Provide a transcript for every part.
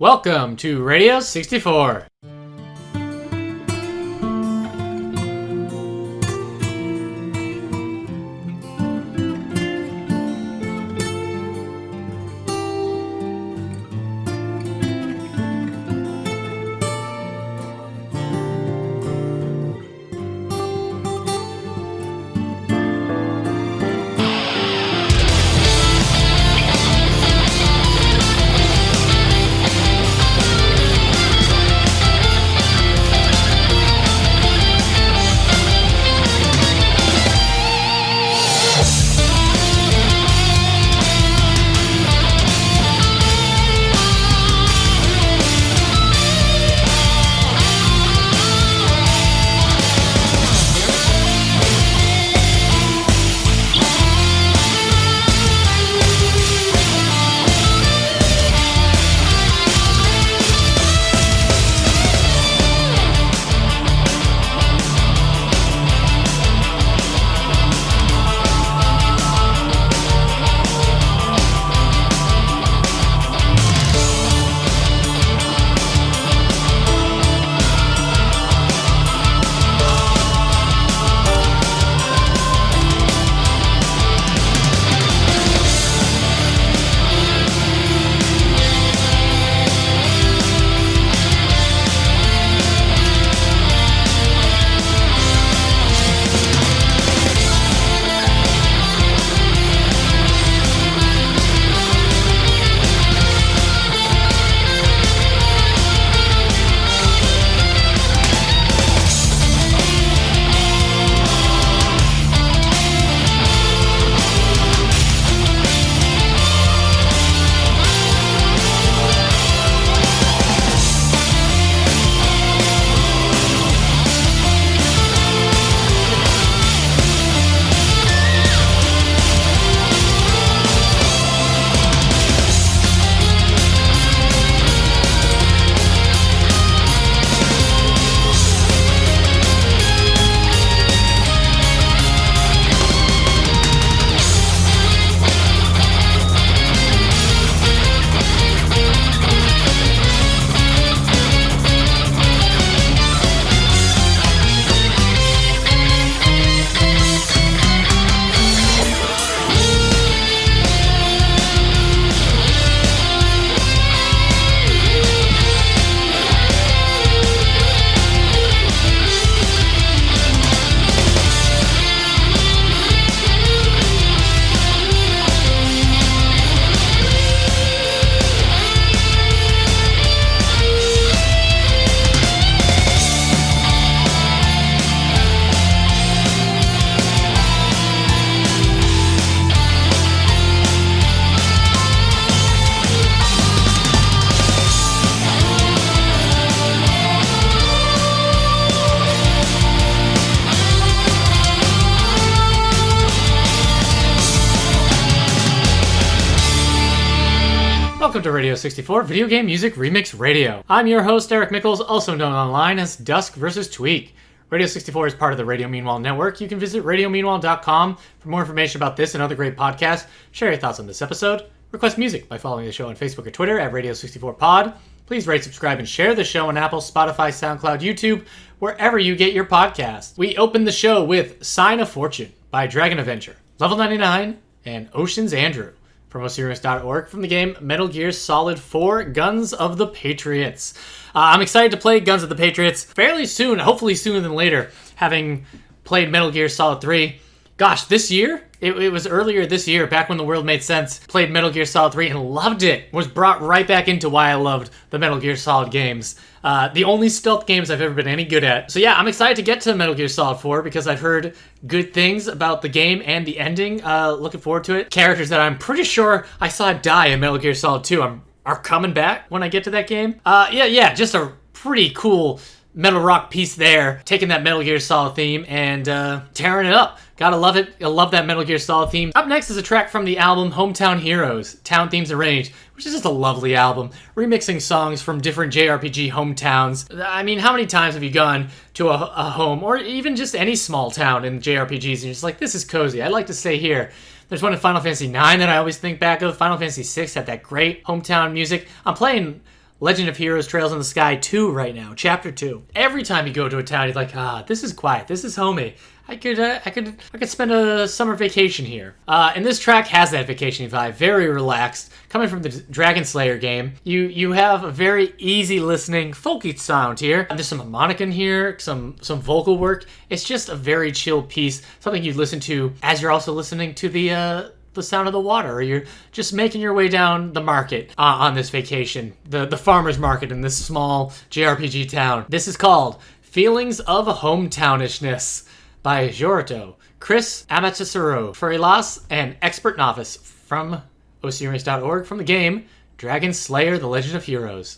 Welcome to Radio 64. Welcome to Radio 64 Video Game Music Remix Radio. I'm your host, Eric Mickles, also known online as duskvstweak. Radio 64 is part of the Radio Meanwhile network. You can visit radiomeanwhile.com for more information about this and other great podcasts. Share your thoughts on this episode. Request music by following the show on Facebook or Twitter at Radio64Pod. Please rate, subscribe, and share the show on Apple, Spotify, SoundCloud, YouTube, wherever you get your podcasts. We open the show with Sign of Fortune by DragonAvenger, Level 99, and OceansAndrew from OceansAndrew.org from the game Metal Gear Solid 4 Guns of the Patriots. I'm excited to play Guns of the Patriots fairly soon, hopefully sooner than later, having played Metal Gear Solid 3. Gosh, this year? It was earlier this year, back when the world made sense. Played Metal Gear Solid 3 and loved it. Was brought right back into why I loved the Metal Gear Solid games. The only stealth games I've ever been any good at. So yeah, I'm excited to get to Metal Gear Solid 4 because I've heard good things about the game and the ending. Looking forward to it. Characters that I'm pretty sure I saw die in Metal Gear Solid 2 are coming back when I get to that game. Just a pretty cool metal rock piece there, taking that Metal Gear Solid theme and tearing it up. Gotta love it. I love that Metal Gear Solid theme. Up next is a track from the album Hometown Heroes, Town Themes Arranged, which is just a lovely album, remixing songs from different JRPG hometowns. I mean, how many times have you gone to a home, or even just any small town in JRPGs, and you're just like, this is cozy, I'd like to stay here. There's one in Final Fantasy IX that I always think back of. Final Fantasy VI had that great hometown music. I'm playing Legend of Heroes Trails in the Sky 2 right now, Chapter 2. Every time you go to a town, you're like, this is quiet, this is homey. I could spend a summer vacation here. And this track has that vacation vibe, very relaxed. Coming from the Dragon Slayer game, you have a very easy listening folky sound here. There's some harmonica in here, some vocal work. It's just a very chill piece, something you'd listen to as you're also listening to the sound of the water, or you're just making your way down the market on this vacation, the farmer's market in this small JRPG town. This is called Feelings of Hometownishness by Jorito, Chris, Amaterasu, Furilas, and XPRTNovice from OceansAndrew from the game Dragon Slayer: The Legend of Heroes.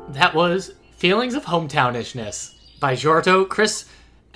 That was Feelings of Hometownishness by Jorito, Chris,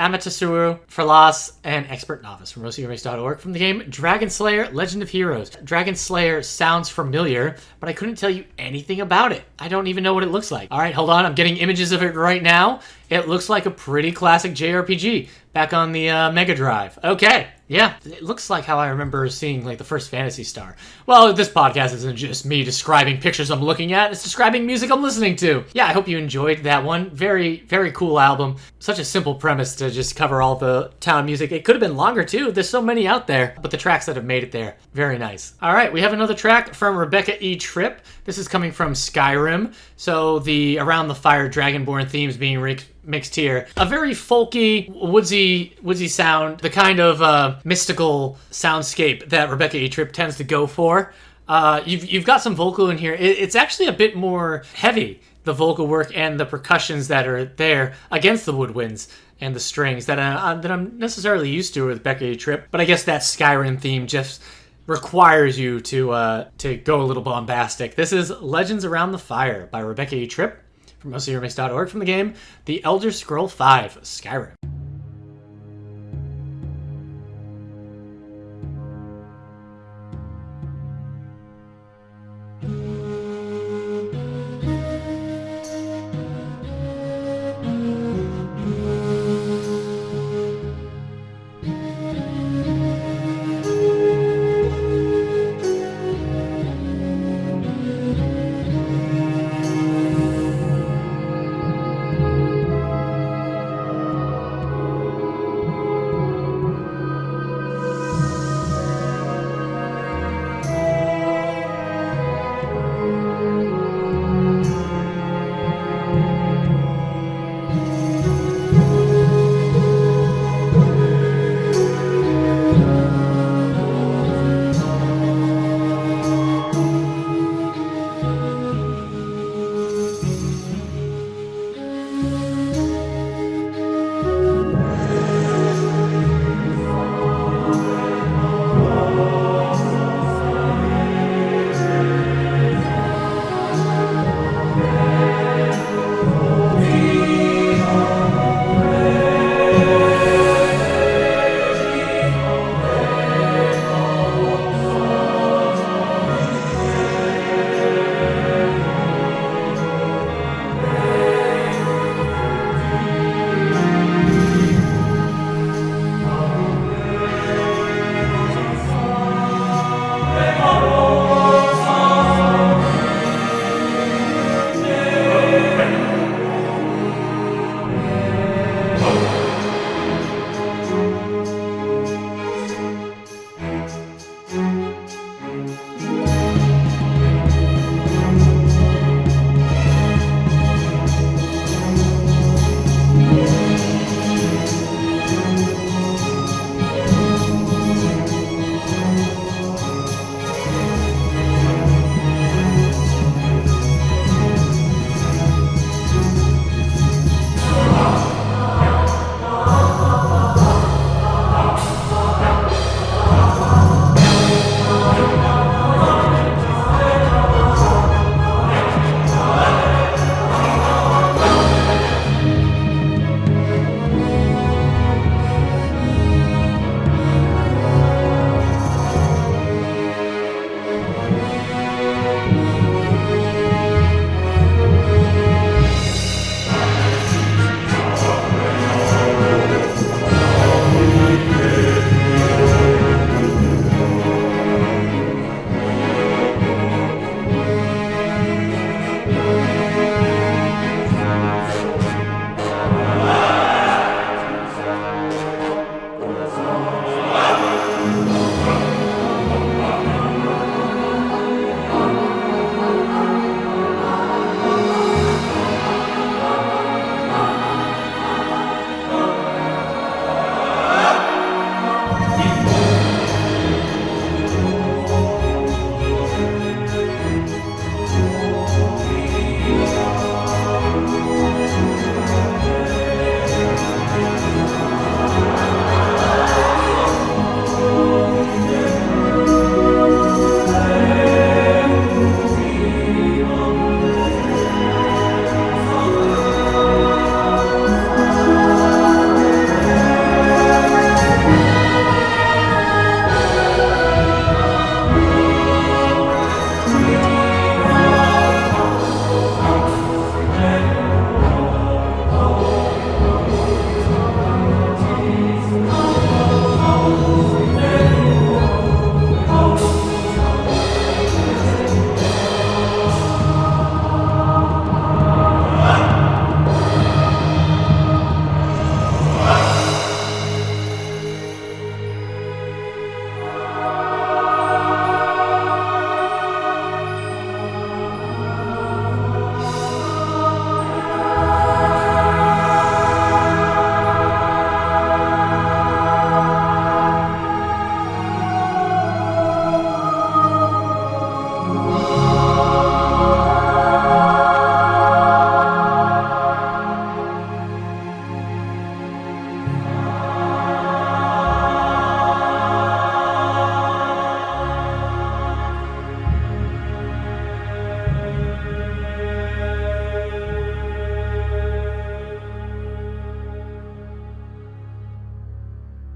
Amaterasu, Furilas, and XPRTNovice from RebeccaETripp from the game Dragon Slayer Legend of Heroes. Dragon Slayer sounds familiar, but I couldn't tell you anything about it. I don't even know what it looks like. All right, hold on. I'm getting images of it right now. It looks like a pretty classic JRPG back on the Mega Drive. Okay, yeah, it looks like how I remember seeing like the first Phantasy Star. Well, this podcast isn't just me describing pictures I'm looking at, it's describing music I'm listening to. Yeah, I hope you enjoyed that one. Very, very cool album. Such a simple premise to just cover all the town music. It could have been longer too. There's so many out there, but the tracks that have made it there, very nice. All right, we have another track from RebeccaETripp. This is coming from Skyrim. So the Around the Fire Dragonborn themes being mixed here. A very folky, woodsy sound, the kind of mystical soundscape that RebeccaETripp tends to go for. You've got some vocal in here. It's actually a bit more heavy, the vocal work and the percussions that are there against the woodwinds and the strings that I'm necessarily used to with RebeccaETripp. But I guess that Skyrim theme just requires you to go a little bombastic. This is Legends Around the Fire by RebeccaETripp from OceansAndrew from the game The Elder Scrolls V Skyrim.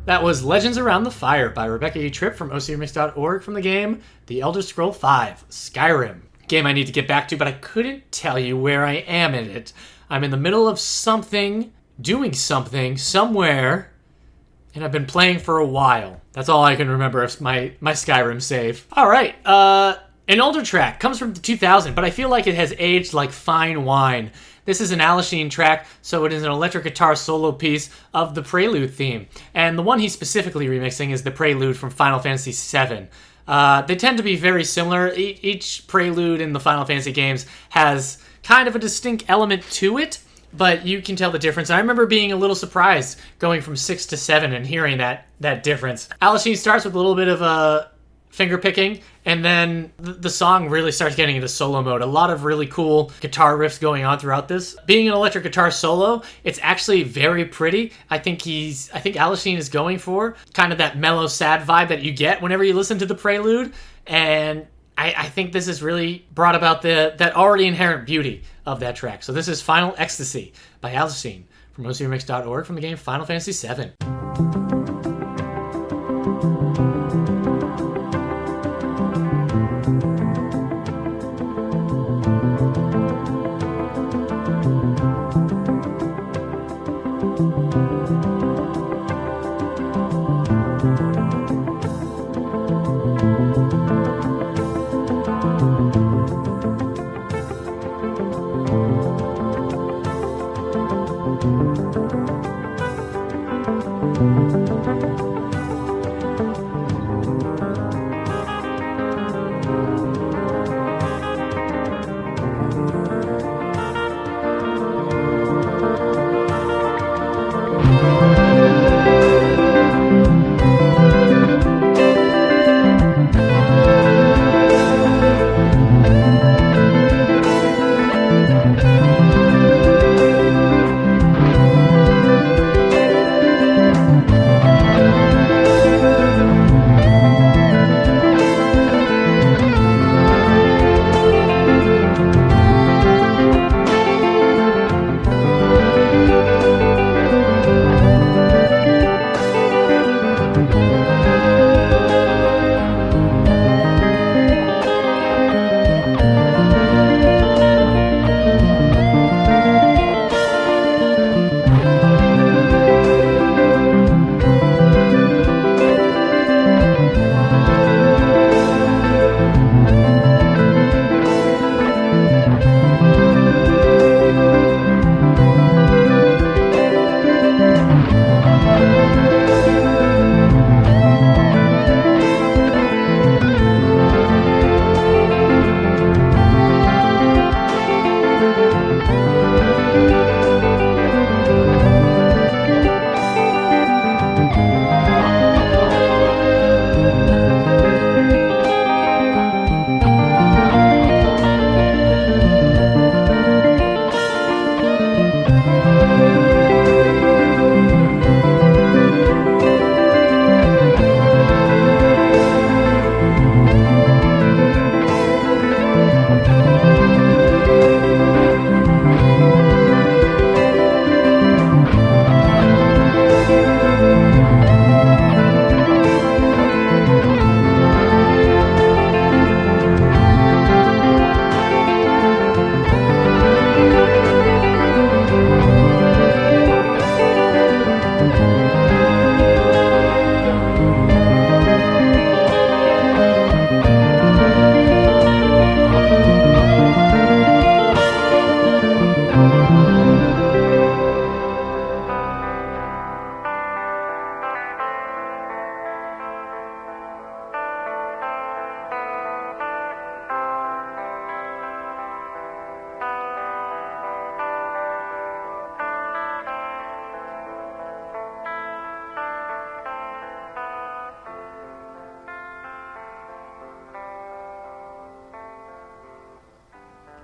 That was Legends Around the Fire by RebeccaETripp from OceansAndrew from the game The Elder Scrolls V, Skyrim. Game I need to get back to, but I couldn't tell you where I am in it. I'm in the middle of something, doing something, somewhere, and I've been playing for a while. That's all I can remember of my Skyrim save. Alright, an older track, comes from 2000, but I feel like it has aged like fine wine. This is an Ailsean track, so it is an electric guitar solo piece of the Prelude theme. And the one he's specifically remixing is the Prelude from Final Fantasy VII. They tend to be very similar. Each Prelude in the Final Fantasy games has kind of a distinct element to it, but you can tell the difference. And I remember being a little surprised going from 6 to 7 and hearing that difference. Ailsean starts with a little bit of finger picking, and then the song really starts getting into solo mode. A lot of really cool guitar riffs going on throughout this. Being an electric guitar solo, it's actually very pretty. I think Ailsean is going for kind of that mellow, sad vibe that you get whenever you listen to the Prelude, and I think this has really brought about that already inherent beauty of that track. So this is Final Ecstasy by Ailsean from OceansAndrew from the game Final Fantasy VII.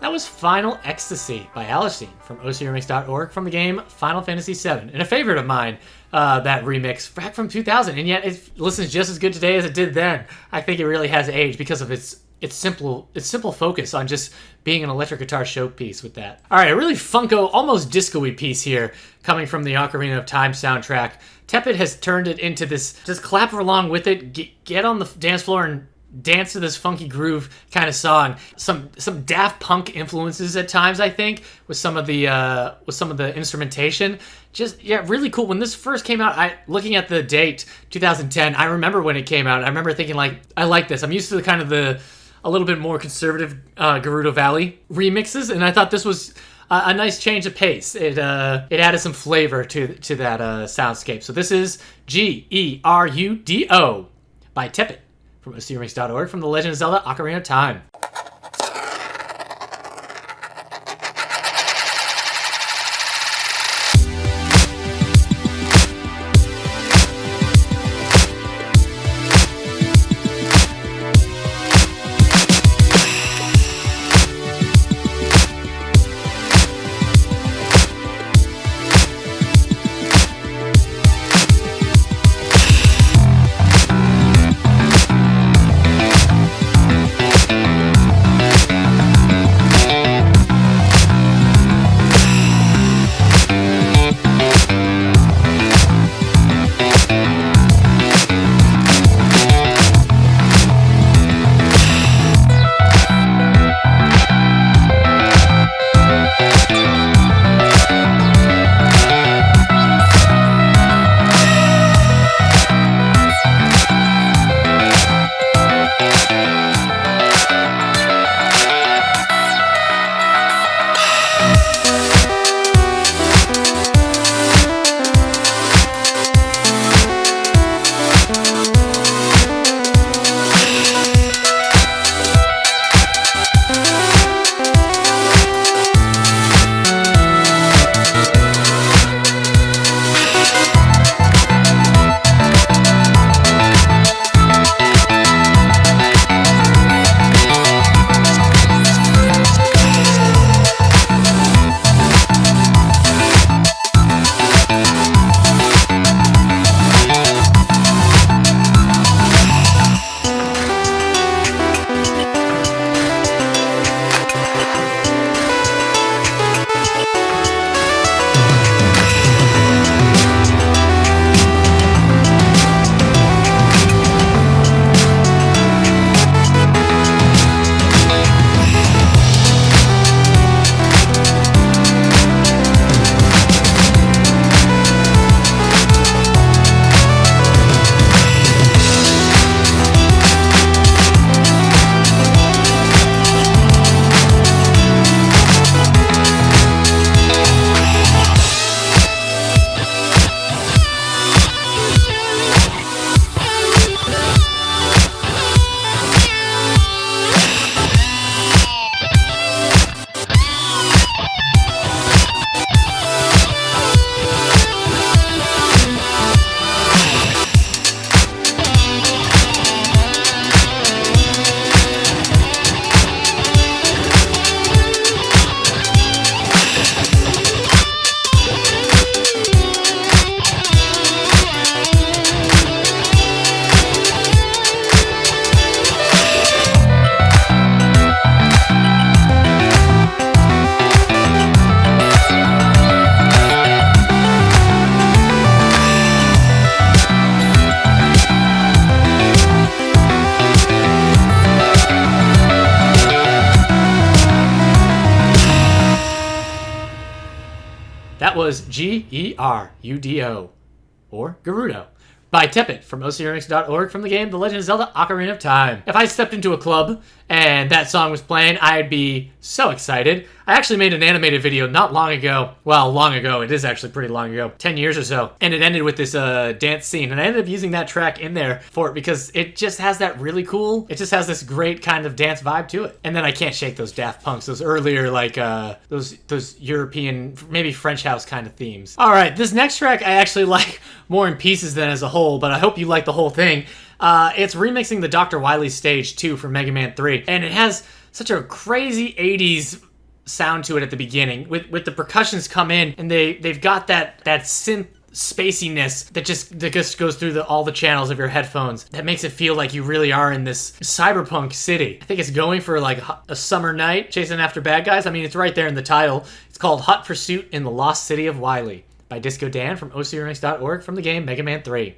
That was Final Ecstasy by Ailsean from OCRemix.org from the game Final Fantasy VII. And a favorite of mine, that remix back from 2000. And yet it listens just as good today as it did then. I think it really has aged because of its its simple focus on just being an electric guitar showpiece with that. All right, a really funko, almost disco-y piece here coming from the Ocarina of Time soundtrack. Tepid has turned it into this, just clap along with it, get on the dance floor and dance to this funky groove kind of song. Some Daft Punk influences at times, I think, with some of the instrumentation. Just, yeah, really cool. When this first came out, looking at the date, 2010, I remember when it came out. I remember thinking, like, I like this. I'm used to a little bit more conservative Gerudo Valley remixes, and I thought this was a nice change of pace. It added some flavor to that soundscape. So this is G.E.R.U.D.O by Tepid from OceansAndrew from The Legend of Zelda Ocarina of Time. That was G.E.R.U.D.O, or G.E.R.U.D.O, by Tepid from OceansAndrew from the game The Legend of Zelda Ocarina of Time. If I stepped into a club and that song was playing, I'd be so excited. I actually made an animated video not long ago. Well, long ago. It is actually pretty long ago. 10 years or so. And it ended with this dance scene. And I ended up using that track in there for it because it just has that really cool, it just has this great kind of dance vibe to it. And then I can't shake those Daft Punks, those earlier, like, those European, maybe French house kind of themes. All right, this next track I actually like more in pieces than as a whole, but I hope you like the whole thing. It's remixing the Dr. Wily stage 2 from Mega Man 3. And it has such a crazy 80s sound to it at the beginning with the percussions come in and they've got that synth spaciness that just goes through all the channels of your headphones. That makes it feel like you really are in this cyberpunk city. I think it's going for like a summer night chasing after bad guys. I mean, it's right there in the title. It's called Hot Pursuit in the Lost City of Wily by Disco Dan from OCRemix.org from the game Mega Man 3.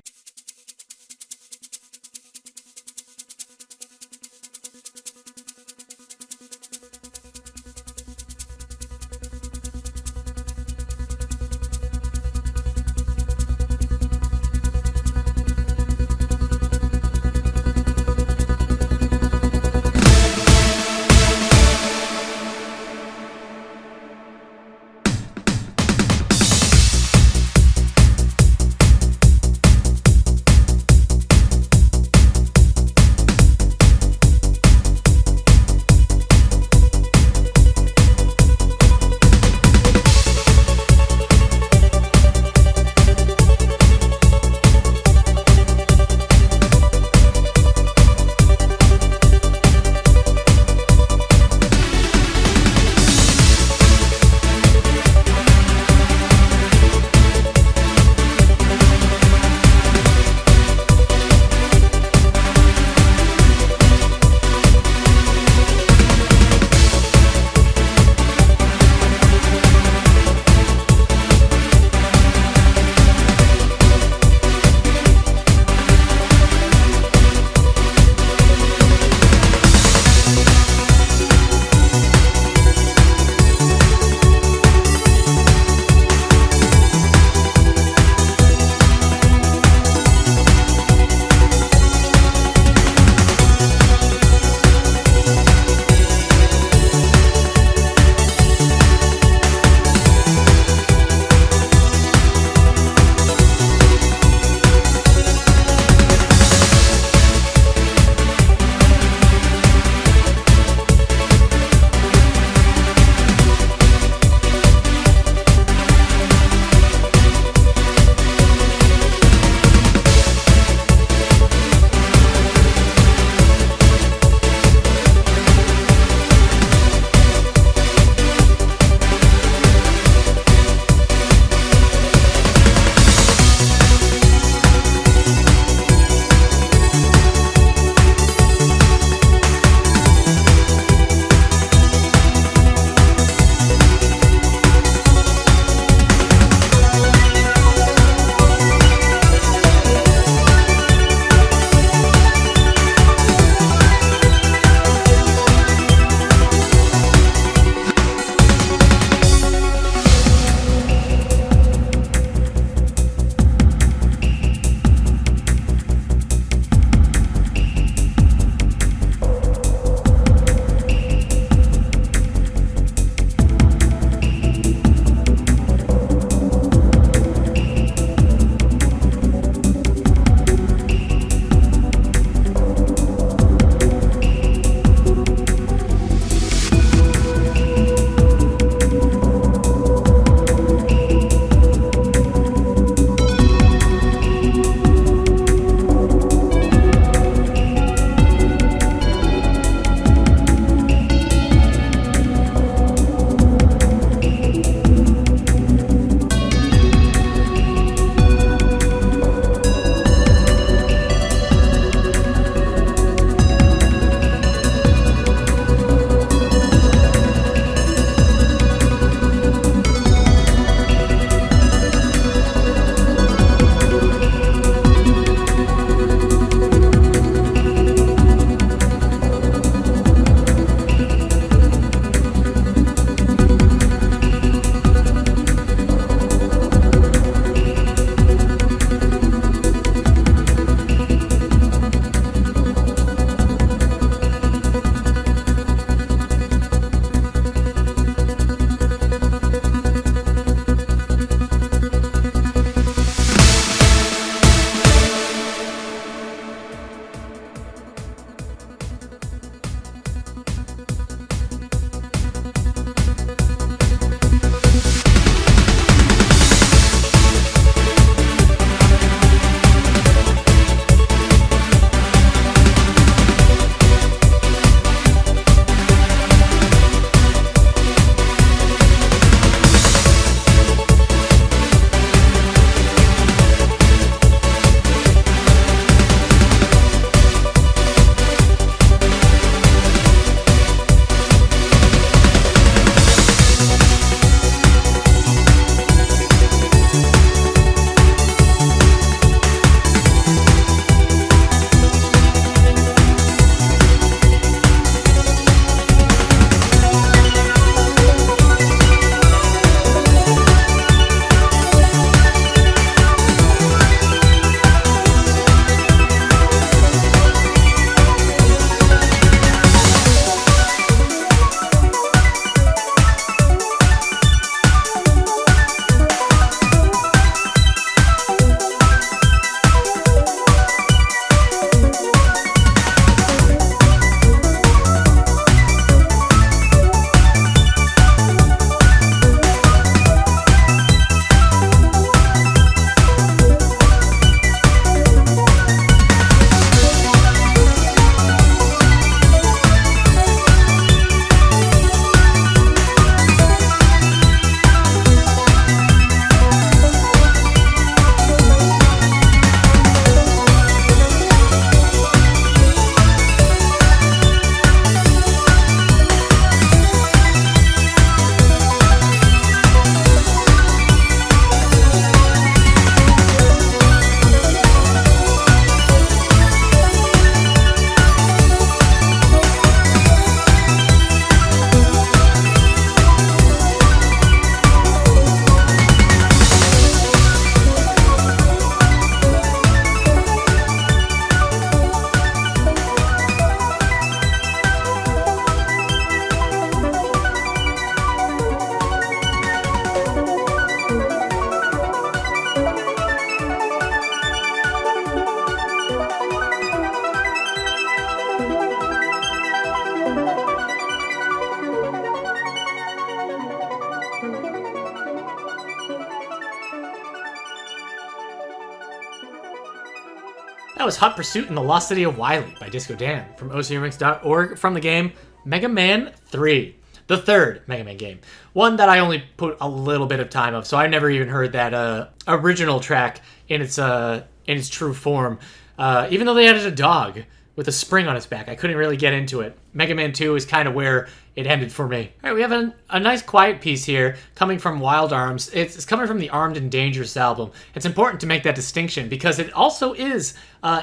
That was Hot Pursuit in the Lost City of Wily by Disco Dan from OceansAndrew from the game Mega Man 3. The third Mega Man game. One that I only put a little bit of time of, so I never even heard that original track in its true form. Even though they added a dog with a spring on its back, I couldn't really get into it. Mega Man 2 is kind of where it ended for me. All right, we have a nice quiet piece here coming from Wild Arms. It's coming from the Armed and Dangerous album. It's important to make that distinction because it also is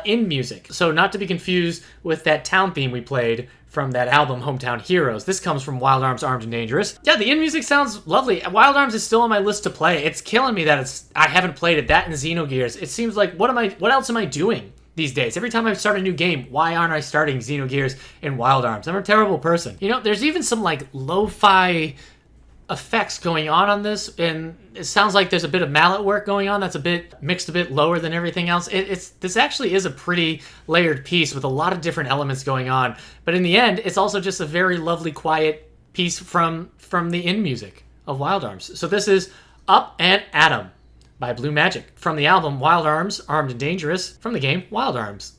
in music. So not to be confused with that town theme we played from that album, Hometown Heroes. This comes from Wild Arms, Armed and Dangerous. Yeah, the in-music sounds lovely. Wild Arms is still on my list to play. It's killing me that I haven't played it. That and Xenogears. It seems like, what else am I doing these days? Every time I start a new game, why aren't I starting Xenogears and Wild Arms? I'm a terrible person. You know, there's even some like lo-fi effects going on this, and it sounds like there's a bit of mallet work going on that's a bit mixed, a bit lower than everything else. This actually is a pretty layered piece with a lot of different elements going on, but in the end, it's also just a very lovely, quiet piece from the in music of Wild Arms. So this is Up and Atom by Blue Magic from the album Wild Arms, Armed and Dangerous from the game Wild Arms.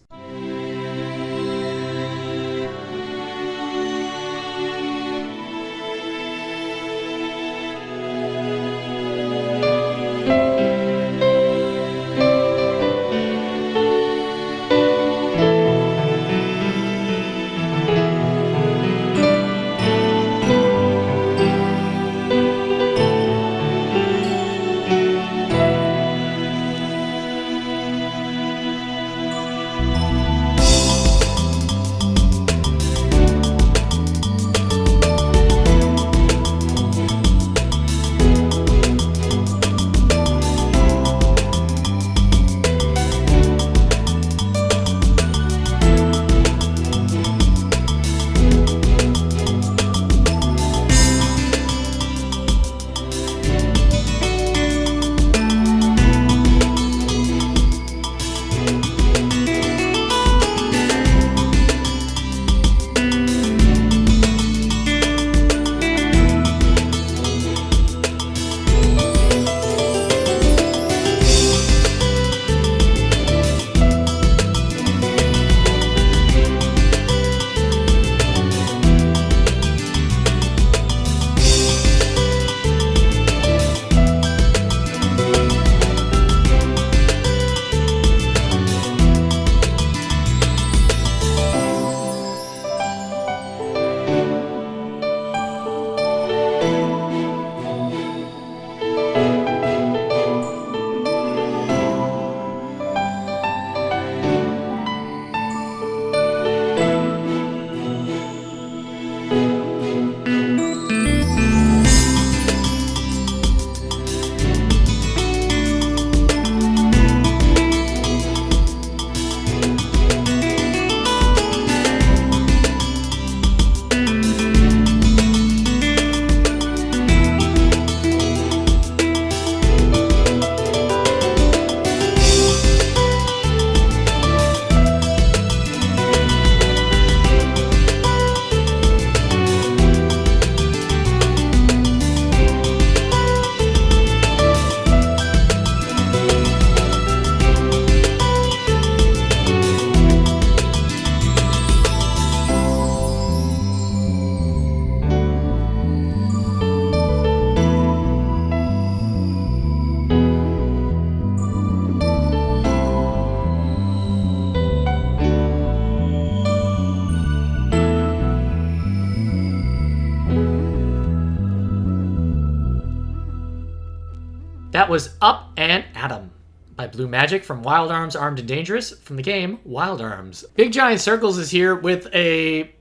That was Up and Atom by Blue Magic from Wild Arms, Armed and Dangerous from the game Wild Arms. Big Giant Circles is here with a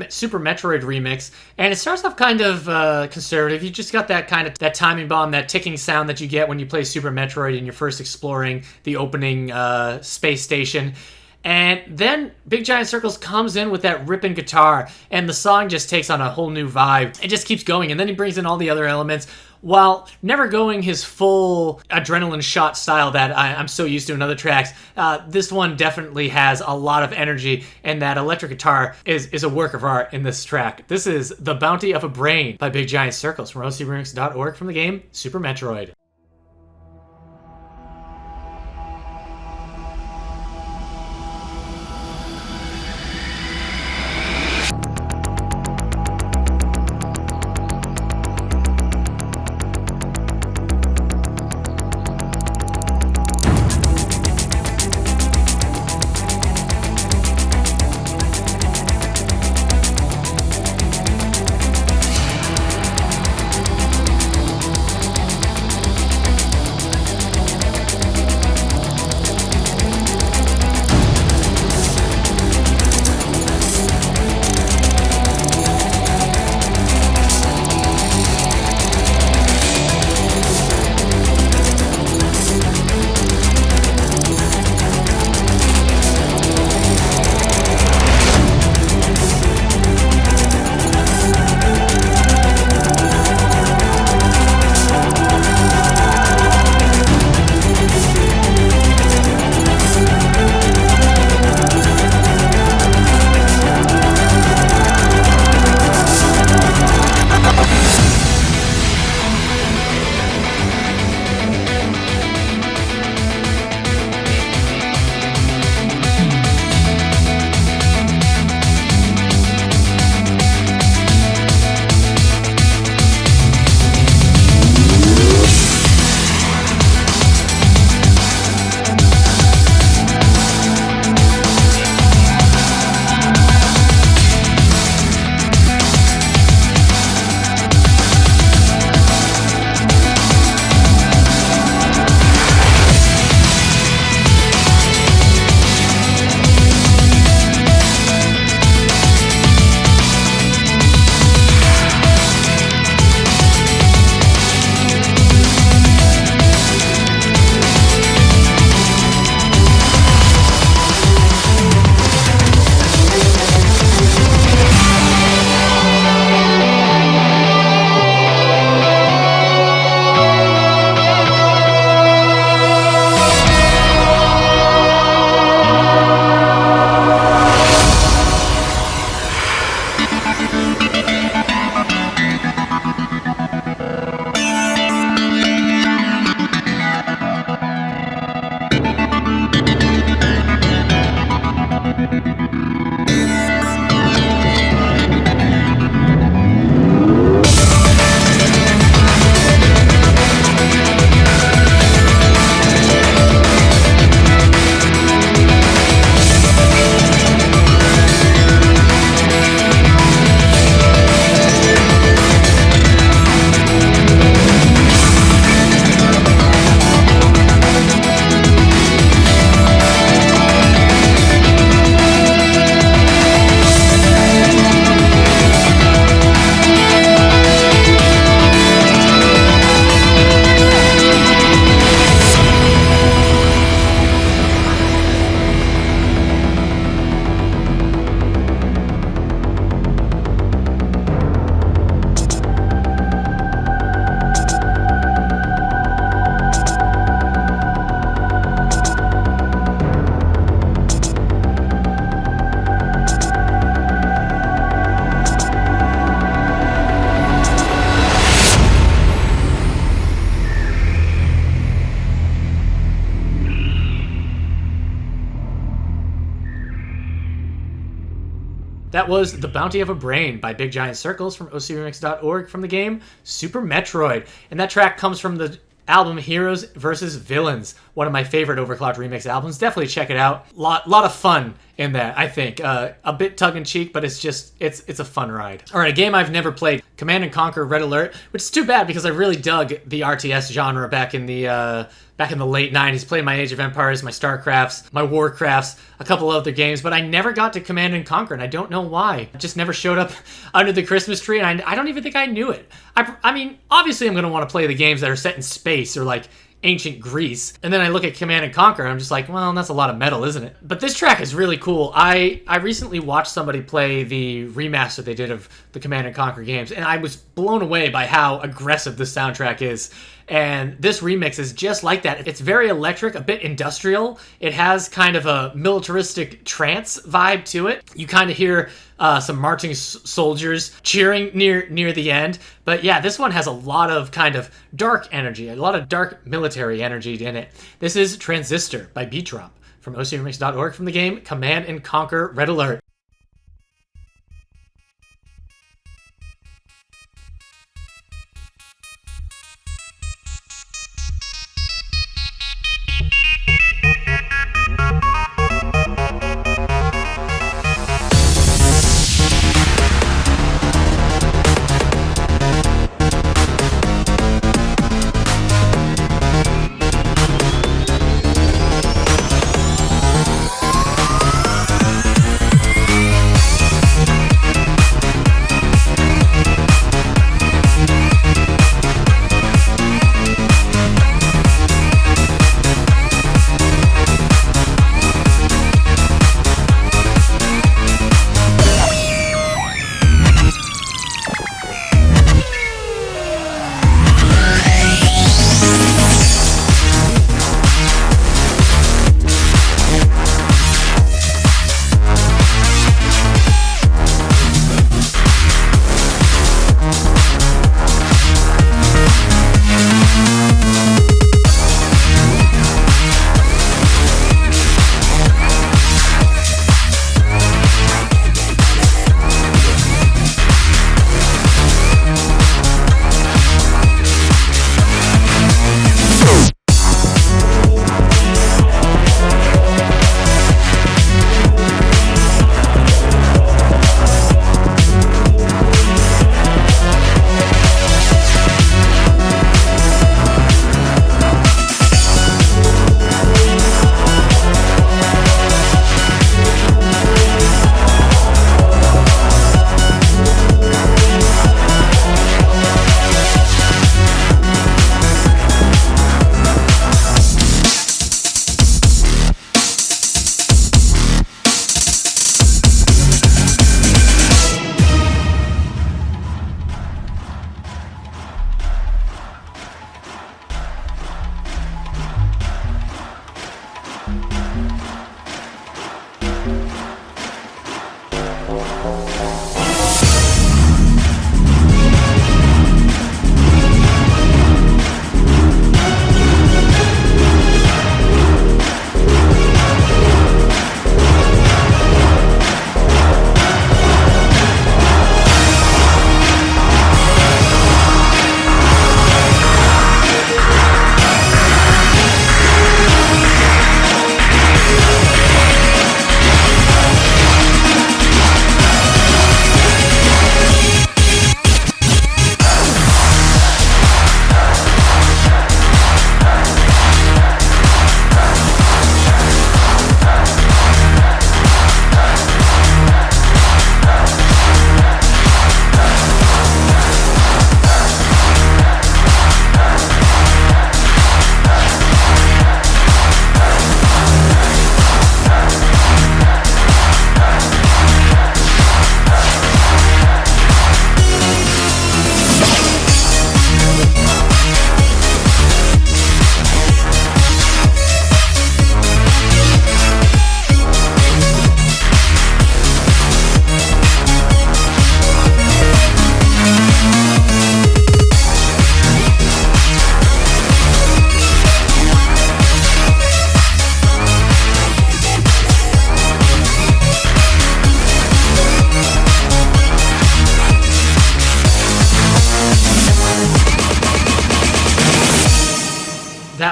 Super Metroid remix, and it starts off kind of conservative. You just got that timing bomb, that ticking sound that you get when you play Super Metroid and you're first exploring the opening space station. And then Big Giant Circles comes in with that ripping guitar, and the song just takes on a whole new vibe. It just keeps going, and then he brings in all the other elements, while never going his full adrenaline shot style that I'm so used to in other tracks. This one definitely has a lot of energy, and that electric guitar is a work of art in this track. This is The Bounty of a Brain by Big Giant Circles from OCRemix.org from the game Super Metroid. That was The Bounty of a Brain by Big Giant Circles from OCRemix.org from the game Super Metroid. And that track comes from the album Heroes vs. Villains, one of my favorite Overclocked remix albums. Definitely check it out. Lot of fun in that, I think. A bit tongue-in-cheek, but it's a fun ride. All right, a game I've never played, Command & Conquer Red Alert, which is too bad because I really dug the RTS genre back in the late 90s. Played my Age of Empires, my StarCrafts, my Warcrafts, a couple other games, but I never got to Command & Conquer, and I don't know why. It just never showed up under the Christmas tree, and I don't even think I knew it. I mean, obviously I'm going to want to play the games that are set in space or like ancient Greece, and then I look at Command & Conquer and I'm just like, well, that's a lot of metal, isn't it? But this track is really cool. I recently watched somebody play the remaster they did of the Command & Conquer games, and I was blown away by how aggressive the soundtrack is. And this remix is just like that. It's very electric, a bit industrial. It has kind of a militaristic trance vibe to it. You kind of hear some marching soldiers cheering near the end. But yeah, this one has a lot of kind of dark energy, a lot of dark military energy in it. This is Transistor by Beatdrop from OCRemix.org from the game Command & Conquer Red Alert.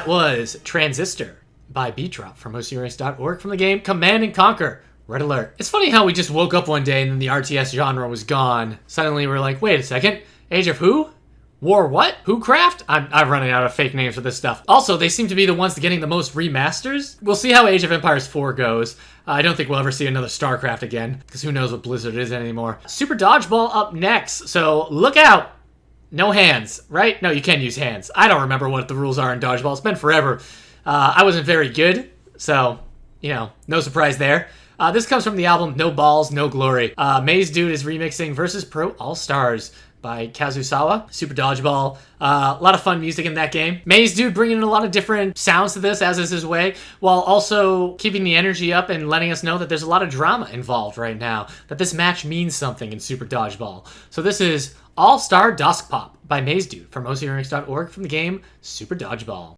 That was Transistor by Beatdrop from OceansAndrew from the game Command & Conquer. Red alert. It's funny how we just woke up one day and then the RTS genre was gone. Suddenly we're like, wait a second, Age of who? War what? Whocraft? I'm running out of fake names for this stuff. Also, they seem to be the ones getting the most remasters. We'll see how Age of Empires 4 goes. I don't think we'll ever see another StarCraft again, because who knows what Blizzard is anymore. Super Dodgeball up next, so look out. No hands, right? No, you can use hands. I don't remember what the rules are in Dodgeball. It's been forever. I wasn't very good, so, no surprise there. This comes from the album No Balls, No Glory. Mazedude is remixing Versus Pro All-Stars by Kazusawa. Super Dodgeball. A lot of fun music in that game. Mazedude bringing in a lot of different sounds to this, as is his way, while also keeping the energy up and letting us know that there's a lot of drama involved right now, that this match means something in Super Dodgeball. So this is All-Star Doskpop by Mazedude from OceansAndrew from the game Super Dodgeball.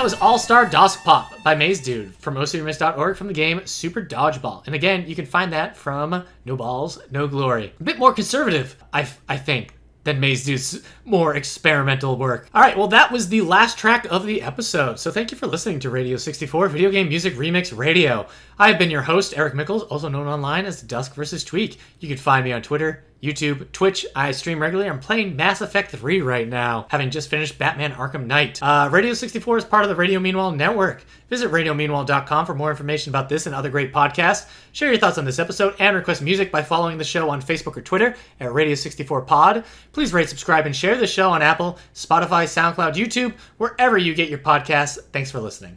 was All-Star Doskpop by Mazedude from OceansAndrew from the game Super Dodgeball. And again, you can find that from No Balls, No Glory. A bit more conservative, I think, than Mazedude's more experimental work. Alright, well that was the last track of the episode, so thank you for listening to Radio64 Video Game Music Remix Radio. I have been your host, Eric Mickles, also known online as duskvstweak. You can find me on Twitter, YouTube, Twitch. I stream regularly. I'm playing Mass Effect 3 right now, having just finished Batman Arkham Knight. Radio64 is part of the Radio Meanwhile network. Visit radiomeanwhile.com for more information about this and other great podcasts. Share your thoughts on this episode and request music by following the show on Facebook or Twitter at Radio64Pod. Please rate, subscribe, and share the show on Apple, Spotify, SoundCloud, YouTube, wherever you get your podcasts. Thanks for listening.